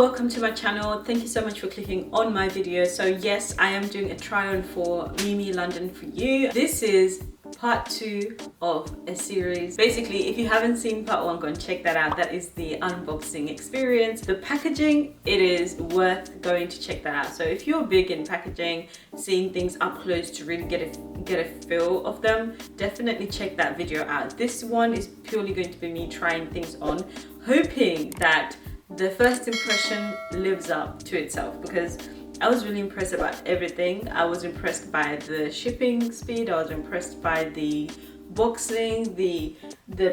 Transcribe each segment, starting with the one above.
welcome to my channel. Thank you so much for clicking on my video. So yes, I am doing a try on for MIMII London for you. This is part 2 of a series. Basically, if you haven't seen part 1, go and check that out. That is the unboxing experience. The packaging, it is worth going to check that out. So if you're big in packaging, seeing things up close to really get a feel of them, definitely check that video out. This one is purely going to be me trying things on, hoping that the first impression lives up to itself, because I was really impressed about everything. I was impressed by the shipping speed, I was impressed by the boxing, the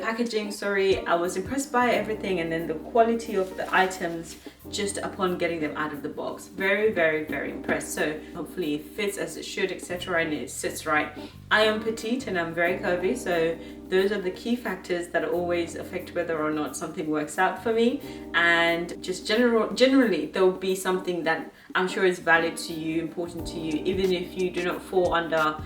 packaging, sorry. I was impressed by everything, and then the quality of the items just upon getting them out of the box. Very, very, very impressed. So hopefully it fits as it should, etc., and it sits right. I am petite and I'm very curvy, so those are the key factors that always affect whether or not something works out for me. And just generally there will be something that I'm sure is valid to you, important to you, even if you do not fall under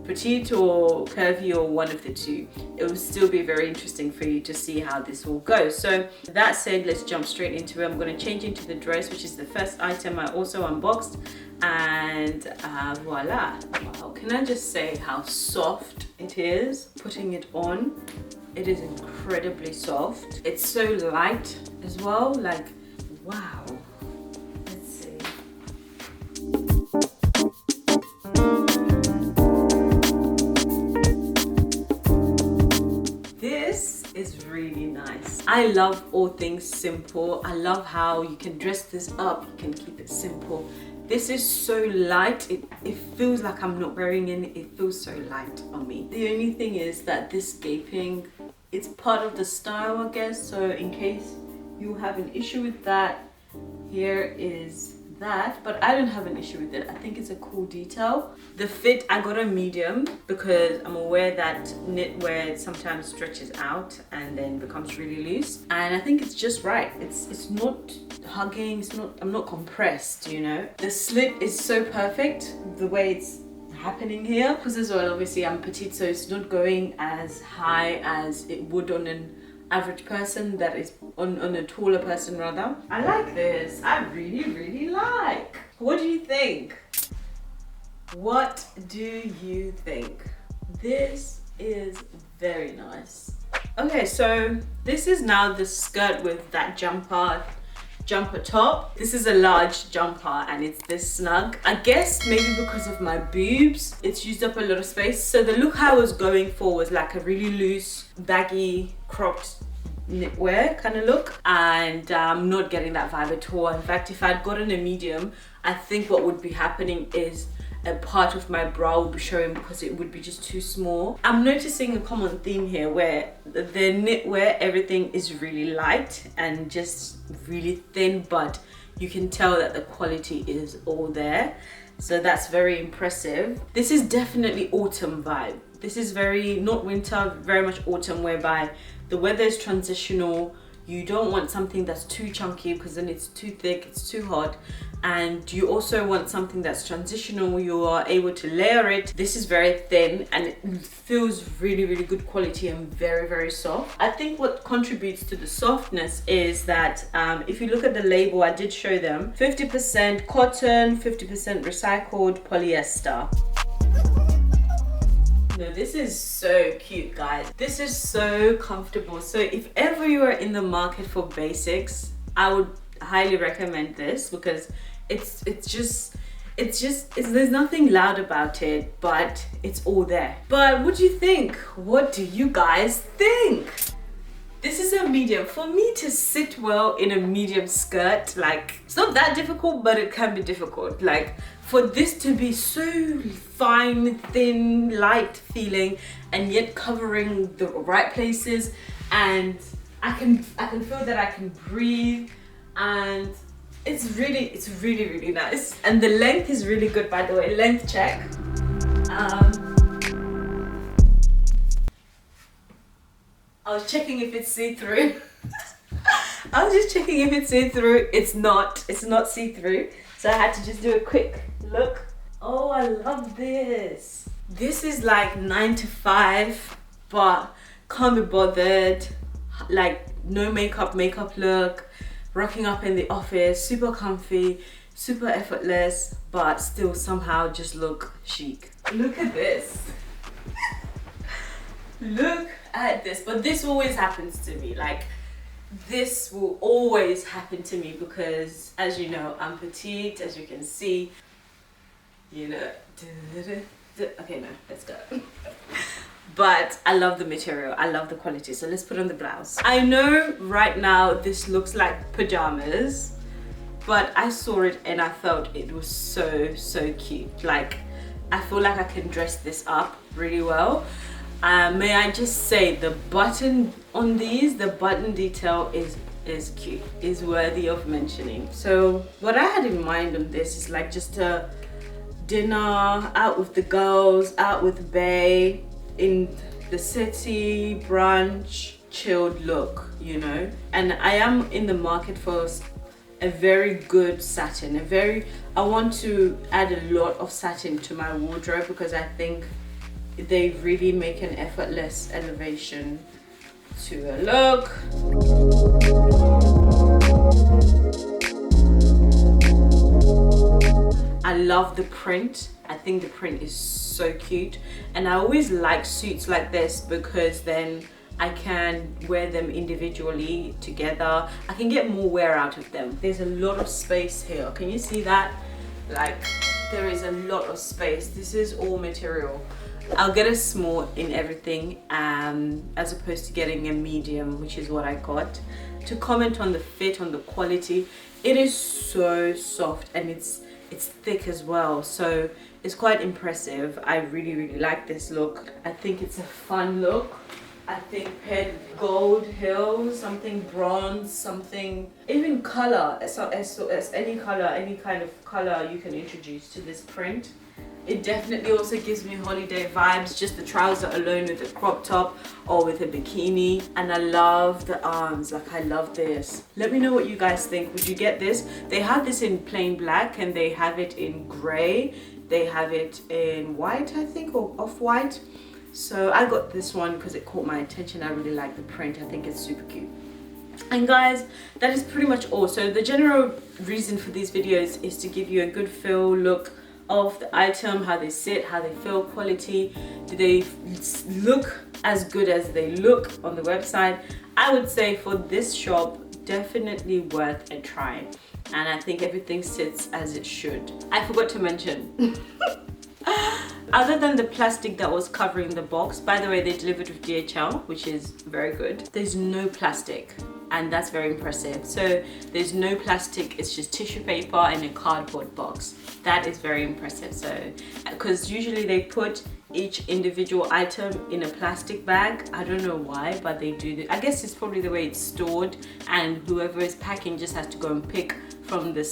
petite or curvy or one of the two. It will still be very interesting for you to see how this will go. So that said, let's jump straight into it. I'm going to change into the dress, which is the first item I also unboxed, and voila. Wow, can I just say how soft it is putting it on? It is incredibly soft. It's so light as well, like wow. Is really nice. I love all things simple. I love how you can dress this up, you can keep it simple. This is so light, it feels like I'm not wearing any, it feels so light on me. The only thing is that this gaping, it's part of the style, I guess, so in case you have an issue with that, here is that, but I don't have an issue with it. I think it's a cool detail. The fit, I got a medium because I'm aware that knitwear sometimes stretches out and then becomes really loose, and I think it's just right. It's not hugging, I'm not compressed, you know. The slit is so perfect the way it's happening here, because as well, obviously I'm petite, so it's not going as high as it would on an average person, that is on a taller person rather. I like this. I really like. What do you think? What do you think? This is very nice. Okay, so this is now the skirt with that jumper top. This is a large jumper and it's this snug. I guess maybe because of my boobs, it's used up a lot of space. So the look I was going for was like a really loose, baggy, cropped knitwear kind of look, and I'm not getting that vibe at all. In fact, if I'd gotten a medium, I think what would be happening is a part of my brow would be showing because it would be just too small. I'm noticing a common theme here where the knitwear, everything is really light and just really thin, but you can tell that the quality is all there. So that's very impressive. This is definitely autumn vibe. This is very, not winter, very much autumn, whereby the weather is transitional. You don't want something that's too chunky because then it's too thick, it's too hot. And you also want something that's transitional. You are able to layer it. This is very thin and it feels really good quality and very soft. I think what contributes to the softness is that if you look at the label, I did show them 50% cotton, 50% recycled polyester. No, this is so cute, guys. This is so comfortable. So if ever you are in the market for basics, I would highly recommend this, because there's nothing loud about it, but it's all there. But what do you think? What do you guys think? This is a medium. For me to sit well in a medium skirt, like, it's not that difficult, but it can be difficult. Like, for this to be so fine, thin, light feeling, and yet covering the right places, and I can feel that I can breathe, and it's really nice. And the length is really good, by the way. Length check. I was checking if it's see-through. I was just checking if it's see-through. It's not see-through. So I had to just do a quick look. Oh, I love this. This is like 9 to 5, but can't be bothered. Like, no makeup look. rocking up in the office, super comfy, super effortless, but still somehow just look chic. Look at this. Look at this. But this always happens to me. Like, this will always happen to me because, as you know, I'm petite, as you can see. You know, okay, no, let's go. But I love the material, I love the quality, so let's put on the blouse. I know right now this looks like pajamas, but I saw it and I felt it was so cute. Like, I feel like I can dress this up really well. May I just say, the button on these, the button detail is cute, is worthy of mentioning. So what I had in mind on this is like just a dinner, out with the girls, out with bae, in the city, brunch, chilled look, you know. And I am in the market for a very good satin, I want to add a lot of satin to my wardrobe because I think they really make an effortless elevation to a look. I love the print. I think the print is so cute, and I always like suits like this because then I can wear them individually together. I can get more wear out of them. There's a lot of space here. Can you see that? Like, there is a lot of space. This is all material. I'll get a small in everything as opposed to getting a medium, which is what I got. To comment on the fit, on the quality, it is so soft and it's thick as well, so it's quite impressive. I really like this look. I think it's a fun look. I think paired with gold heels, something bronze, something, even color, as any color, any kind of color you can introduce to this print. It definitely also gives me holiday vibes, just the trouser alone with a crop top or with a bikini. And I love the arms, like I love this. Let me know what you guys think. Would you get this? They have this in plain black and they have it in gray. They have it in white, I think, or off-white. So I got this one because it caught my attention. I really like the print. I think it's super cute. And guys, that is pretty much all. So the general reason for these videos is to give you a good feel, look of the item, how they sit, how they feel, quality. Do they look as good as they look on the website? I would say for this shop, definitely worth a try. And I think everything sits as it should. I forgot to mention, other than the plastic that was covering the box, by the way, they delivered with DHL, which is very good. There's no plastic, and that's very impressive. So there's no plastic, it's just tissue paper and a cardboard box. That is very impressive. So, because usually they put each individual item in a plastic bag. I don't know why, but they do that. I guess it's probably the way it's stored, and whoever is packing just has to go and pick from the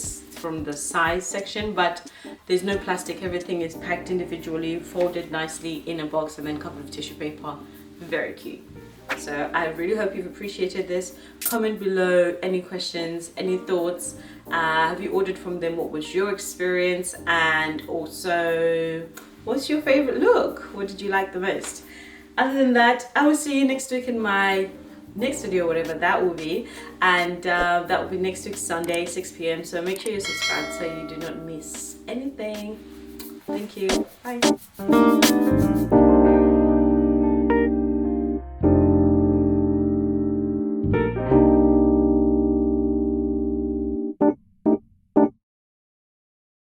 size section. But there's no plastic, everything is packed individually, folded nicely in a box, and then covered with tissue paper. Very cute. So I really hope you've appreciated this. Comment below any questions, any thoughts. Have you ordered from them? What was your experience? And also, what's your favorite look? What did you like the most? Other than that, I will see you next week in my next video, whatever that will be. And that will be next week, Sunday, 6 p.m. So make sure you're subscribed so you do not miss anything. Thank you. Bye.